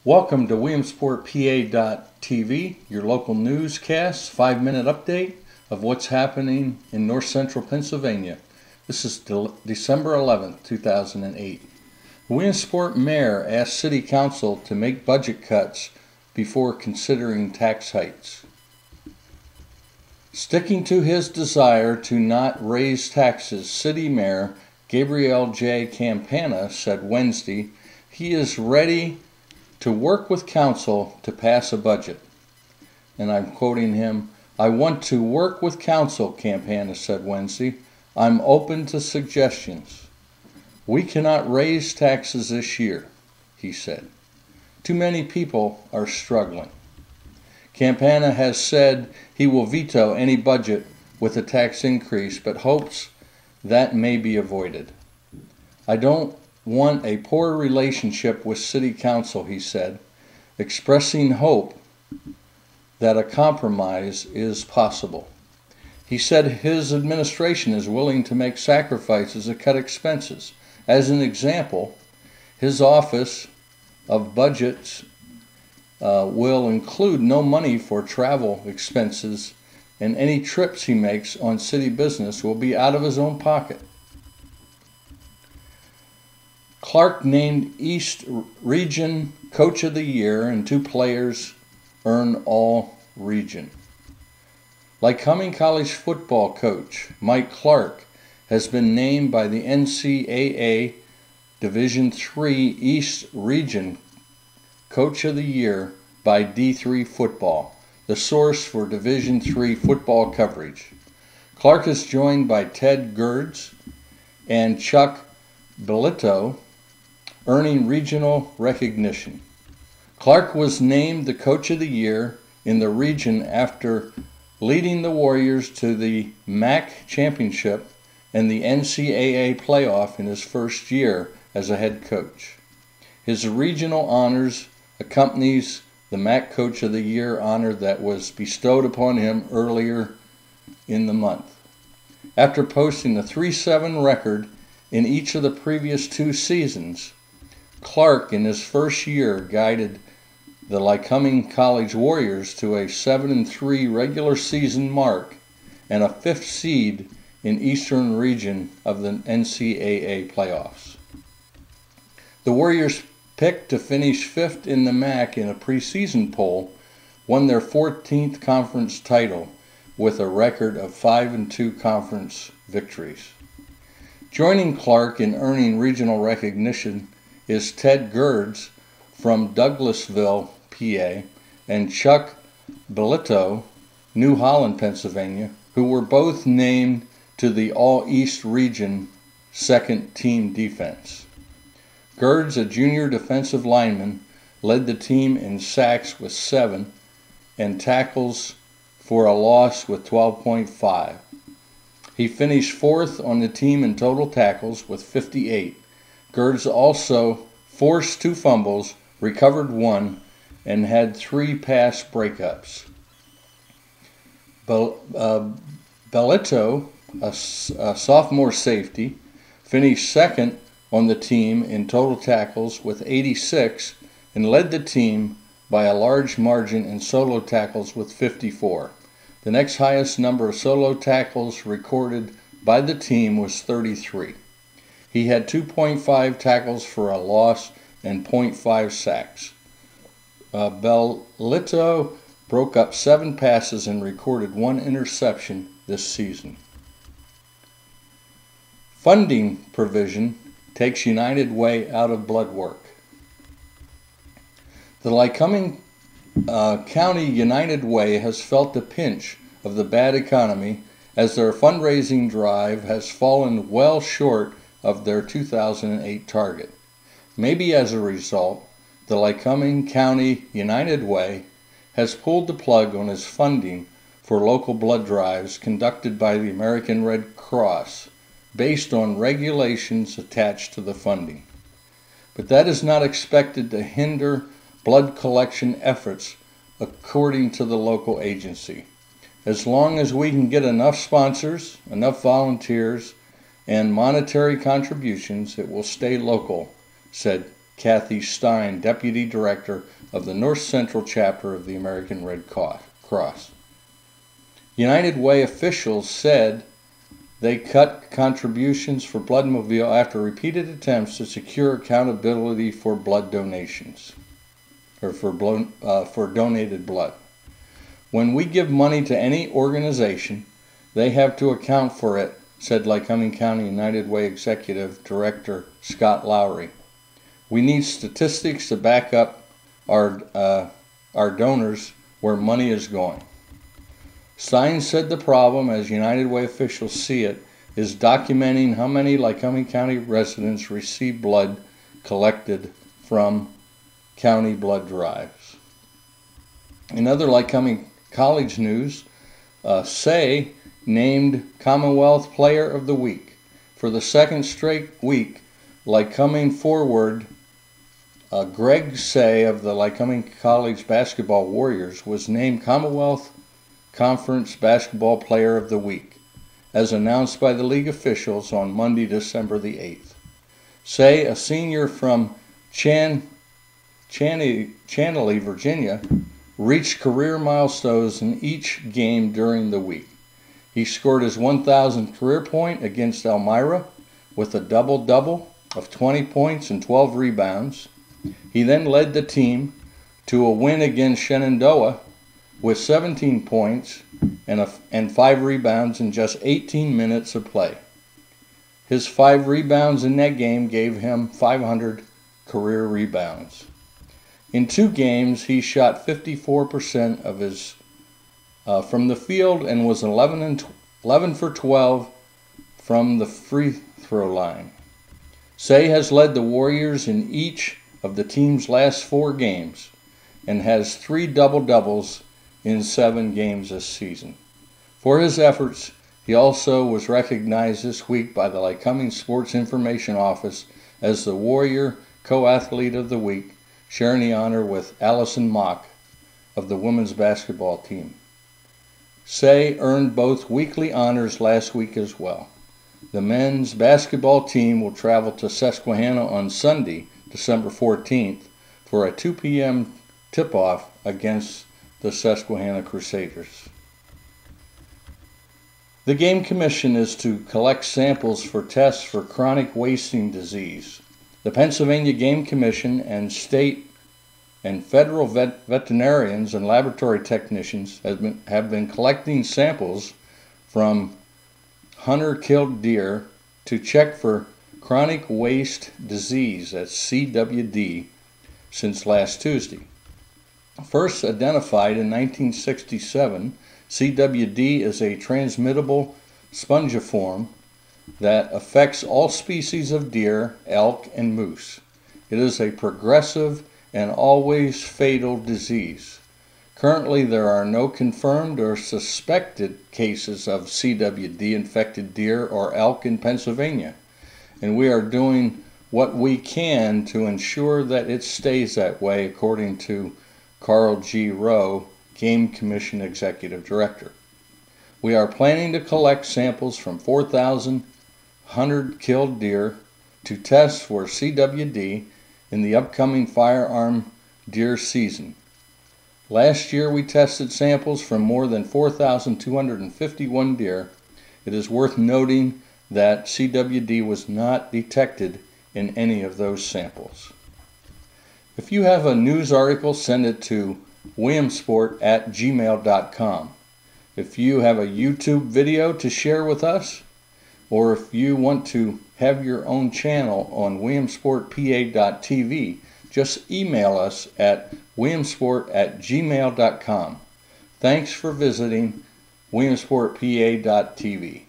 Welcome to WilliamsportPA.tv, your local newscast, 5-minute update of what's happening in north central Pennsylvania. This is December 11th, 2008. The Williamsport Mayor asked City Council to make budget cuts before considering tax hikes. Sticking to his desire to not raise taxes, City Mayor Gabriel J. Campana said Wednesday he is ready to work with council to pass a budget. And I'm quoting him, "I want to work with council," Campana said Wednesday. "I'm open to suggestions. We cannot raise taxes this year," he said. Too many people are struggling. Campana has said he will veto any budget with a tax increase, but hopes that may be avoided. "I don't want a poor relationship with City Council," he said, expressing hope that a compromise is possible. He said his administration is willing to make sacrifices to cut expenses. As an example, his Office of Budgets will include no money for travel expenses, and any trips he makes on city business will be out of his own pocket. Clark named East Region Coach of the Year, and 2 players earn All-Region. Lycoming College football coach Mike Clark has been named by the NCAA Division III East Region Coach of the Year by D3 Football, the source for Division III football coverage. Clark is joined by Ted Gerds and Chuck Bellito, earning regional recognition. Clark was named the Coach of the Year in the region after leading the Warriors to the MAC championship and the NCAA playoff in his first year as a head coach. His regional honors accompanies the MAC Coach of the Year honor that was bestowed upon him earlier in the month. After posting a 3-7 record in each of the previous 2 seasons, Clark, in his first year, guided the Lycoming College Warriors to a 7-3 regular season mark and a 5th seed in Eastern region of the NCAA playoffs. The Warriors, picked to finish 5th in the MAC in a preseason poll, won their 14th conference title with a record of 5-2 conference victories. Joining Clark in earning regional recognition is Ted Gerds from Douglasville, PA, and Chuck Bellito, New Holland, Pennsylvania, who were both named to the All-East Region second team defense. Gerds, a junior defensive lineman, led the team in sacks with 7 and tackles for a loss with 12.5. He finished 4th on the team in total tackles with 58. Gerds also forced 2 fumbles, recovered 1, and had 3 pass breakups. Bellito, a sophomore safety, finished 2nd on the team in total tackles with 86 and led the team by a large margin in solo tackles with 54. The next highest number of solo tackles recorded by the team was 33. He had 2.5 tackles for a loss and 0.5 sacks. Bellito broke up 7 passes and recorded 1 interception this season. Funding provision takes United Way out of blood work. The Lycoming County United Way has felt the pinch of the bad economy as their fundraising drive has fallen well short of their 2008 target. Maybe as a result, the Lycoming County United Way has pulled the plug on its funding for local blood drives conducted by the American Red Cross based on regulations attached to the funding. But that is not expected to hinder blood collection efforts according to the local agency. As long as we can get enough sponsors, enough volunteers, and monetary contributions, it will stay local, said Kathy Stein, Deputy Director of the North Central Chapter of the American Red Cross. United Way officials said they cut contributions for Bloodmobile after repeated attempts to secure accountability for blood donations, or for donated blood. When we give money to any organization, they have to account for it, said Lycoming County United Way Executive Director Scott Lowry. We need statistics to back up our donors where money is going. Stein said the problem, as United Way officials see it, is documenting how many Lycoming County residents receive blood collected from county blood drives. In other Lycoming College news, Say named Commonwealth Player of the Week. For the second straight week, Lycoming forward Greg Say of the Lycoming College Basketball Warriors was named Commonwealth Conference Basketball Player of the Week, as announced by the league officials on Monday, December the 8th. Say, a senior from Chantilly, Virginia, reached career milestones in each game during the week. He scored his 1,000th career point against Elmira with a double-double of 20 points and 12 rebounds. He then led the team to a win against Shenandoah with 17 points and 5 rebounds in just 18 minutes of play. His 5 rebounds in that game gave him 500 career rebounds. In 2 games, he shot 54% of his from the field and was 11 for 12 from the free throw line. Say has led the Warriors in each of the team's last 4 games and has 3 double-doubles in 7 games this season. For his efforts, he also was recognized this week by the Lycoming Sports Information Office as the Warrior Co-Athlete of the Week, sharing the honor with Allison Mock of the women's basketball team. Say earned both weekly honors last week as well. The men's basketball team will travel to Susquehanna on Sunday, December 14th, for a 2 p.m. tip-off against the Susquehanna Crusaders. The Game Commission is to collect samples for tests for chronic wasting disease. The Pennsylvania Game Commission and state and federal veterinarians and laboratory technicians have been collecting samples from hunter-killed deer to check for chronic waste disease, that's CWD, since last Tuesday. First identified in 1967, CWD is a transmittable spongiform that affects all species of deer, elk, and moose. It is a progressive and always fatal disease. Currently, there are no confirmed or suspected cases of CWD-infected deer or elk in Pennsylvania, and we are doing what we can to ensure that it stays that way, according to Carl G. Rowe, Game Commission Executive Director. We are planning to collect samples from 4,000 hunter-killed deer to test for CWD in the upcoming firearm deer season. Last year we tested samples from more than 4,251 deer. It is worth noting that CWD was not detected in any of those samples. If you have a news article, send it to williamsport@gmail.com. If you have a YouTube video to share with us, or if you want to have your own channel on williamsportpa.tv, just email us at williamsport@gmail.com. Thanks for visiting williamsportpa.tv.